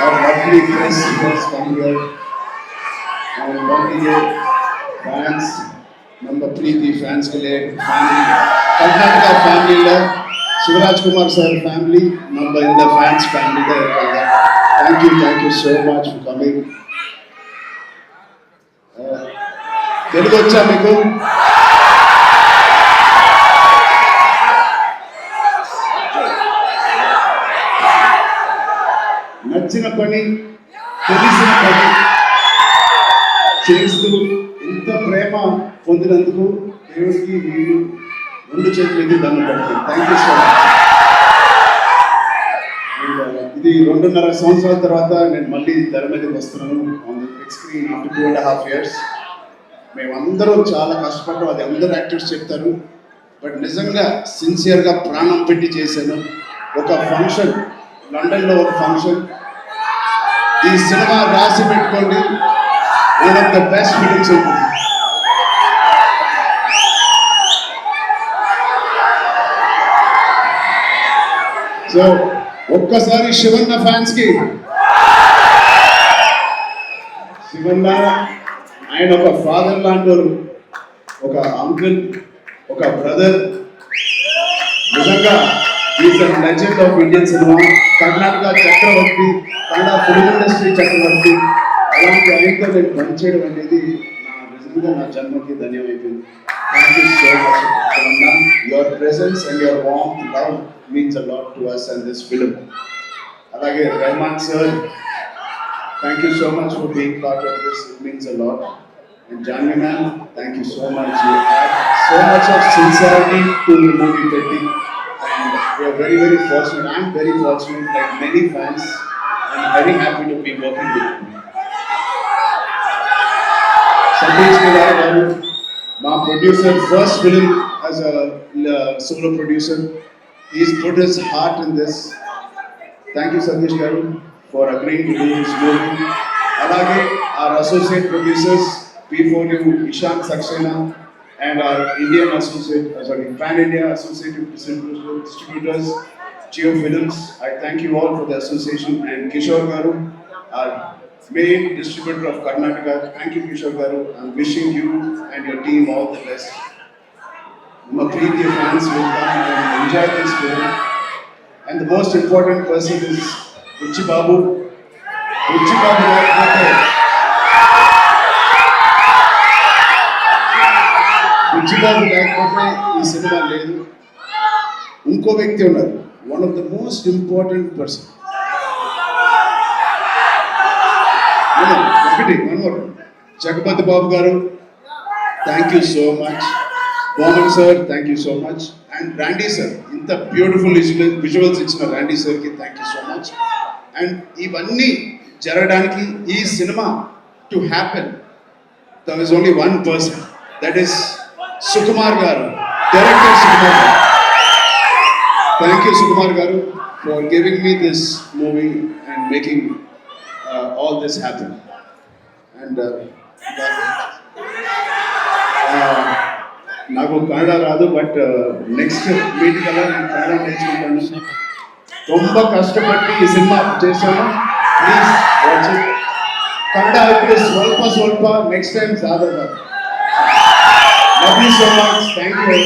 our lovely press who has come here, and Bangige fans, ನಮ್ಮ ಪ್ರೀತಿ ಫ್ಯಾನ್ಸ್ಗಳೇ, family, Karnataka ಫ್ಯಾಮಿಲಿಯಿಂದ ಶಿವರಾಜ್ ಕುಮಾರ್ ಸರ್ ಫ್ಯಾಮಿಲಿ, ನಮ್ಮ ಇಂದ ಫ್ಯಾನ್ಸ್ ಫ್ಯಾಮಿಲಿ ಇರ್ತಾರೆ. Thank you so much for coming. Telugu వచ్చా మీకు? నచ్చిన పని, తెలిసిన పని చేస్తూ ఇంత ప్రేమ పొందినందుకు దేవుడికి మీరు రెండు చేతులకి దండం పెడతాను. Thank you so much. ఇది 2.5 సంవత్సరాల తర్వాత నేను మళ్ళీ తెర మీదకి వస్తున్నాను on the big screen after 2.5 years. మేమందరం చాలా కష్టపడ్డాం, అది అందరూ యాక్టర్స్ చెప్తారు. బట్ నిజంగా సిన్సియర్గా ప్రాణం పెట్టి చేశాను. ఒక ఫంక్షన్, లండన్లో ఒక ఫంక్షన్, ఈ సినిమా రాసి పెట్టుకోండి, one of the best films ఉంటుంది. సో ఒక్కసారి శివన్న ఫ్యాన్స్కి, శివన్న ఆయన ఒక ఫాదర్ లాంటి వారు, ఒక అంకుల్, ఒక బ్రదర్. నిజంగా is a legend of Indian cinema, Karnataka చక్రవర్తి, కన్నడ ఫిల్మ్ ఇండస్ట్రీ చక్రవర్తి. అలాంటి ఆయనతో నేను పనిచేయడం అనేది నిజంగా నా జన్మకి ధన్యమైపోయింది. Thank you so much Shivanna. Your presence and your warm love means a lot to us and this film. Alage Rahman sir, thank you so much for being part of this. It means a lot. And Janvi ma'am, thank you so much. You add so much of sincerity to the movie Petti, and we are very, very fortunate. I'm very fortunate, like many fans. I'm very happy to be working with you. Sandesh Kumar garu, my producer, first film as a solo producer. He's put his heart in this. Thank you, Sandesh Garu, for agreeing to do this movie. Alage, our associate producers, P4U, Ishan Saxena, and our Indian associate, Pan India associate distributors, Geo Films. I thank you all for the association. And Kishore Garu, our main distributor of Karnataka. Thank you, Kishore Garu. I'm wishing you and your team all the best. My previous fans will come and enjoy this film. And the most important person is Buchi Babu. Buchi Babu లేకపోతే ఈ cinema లేదు. ఇంకో వ్యక్తి ఉన్నారు, one of the most important person. ఒకటి జగపతి బాబు గారు, thank you so much. Bowman sir, thank you so much. And Randy sir, ఇంత beautiful visuals ఇచ్చిన Randy sir కి thank you so much. And ఇవన్నీ జరగడానికి, ఈ cinema to happen, there is only one person, that is Sukumar గారు, director Sukumar గారు. Thank you Sukumar garu for giving me this movie and making all this happen. And నాకు కన్నడ రాదు, but next meet కల్లా నేను కన్నడ నేర్చుకుంటాను. ತುಂಬ కష్టపడి ఈ సినిమా చేశాను. Please watch it. కన్నడ అయితే ಸ್ವಲ್ಪ next time Sadhana. Love you so much. Thank you.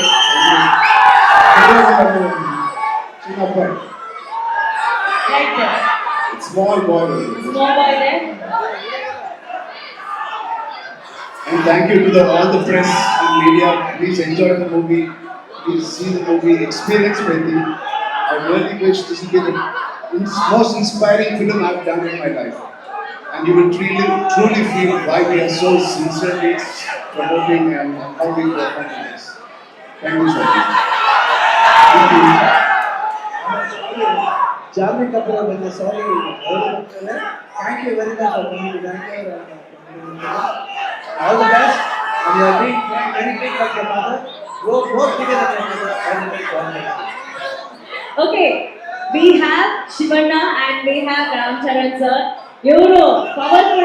చిన్న అబ్బాయి, small bye. And thank you to all the press and media. Please enjoy the movie. Please see the movie. Experience Petti. I really wish this will be the most inspiring film I've done in my life. And you will truly feel why we are so sincerely promoting and how we perform this. Thank you so much. Thank you. Janvi Kapoor, sorry. Thank you very much for coming. Thank you. All the best, and you are being very big like your mother. Go bigger than your mother and make one. Okay, we have Shivanna and we have Ram Charan sir. Euro, powerful.